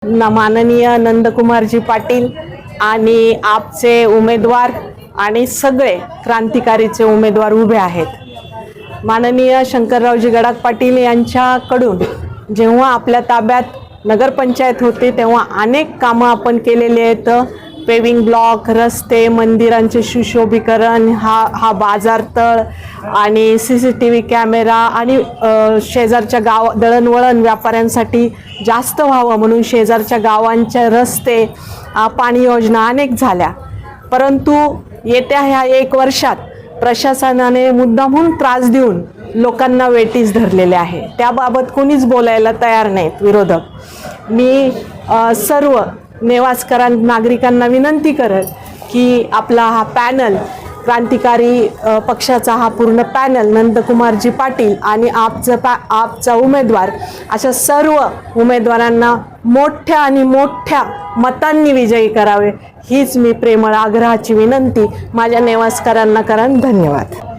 माननीय नंदकुमारजी पाटील आणि आपचे उमेदवार आणि सगळे क्रांतिकारीचे उमेदवार उभे आहेत। माननीय शंकररावजी गडाख पाटील यांच्याकडून जेव्हा आपल्या ताब्यात नगरपंचायत होते तेव्हा अनेक कामं आपण केलेली आहेत। पेविंग ब्लॉक, रस्ते, मंदिरांचे सुशोभीकरण, हा बाजारतळ आणि CCTV कॅमेरा आणि शेजारच्या गाव दळणवळण व्यापाऱ्यांसाठी जास्त व्हावं म्हणून शेजारच्या गावांचे रस्ते, पाणी योजना अनेक झाल्या। परंतु येत्या ह्या 1 वर्षात प्रशासनाने मुद्दामहून त्रास देऊन लोकांना वेठीस धरलेले आहे। त्याबाबत कोणीच बोलायला तयार नाहीत विरोधक। मी सर्व नेवासकर नागरिकांना विनंती करत की आपला हा पॅनल, क्रांतिकारी पक्षाचा हा पूर्ण पॅनल, नंदकुमारजी पाटील आणि आपचा उमेदवार अशा सर्व उमेदवारांना मोठ्या आणि मोठ्या मतांनी विजयी करावे हीच मी प्रेमळ आग्रहाची विनंती माझ्या नेवासकरांना करन। धन्यवाद।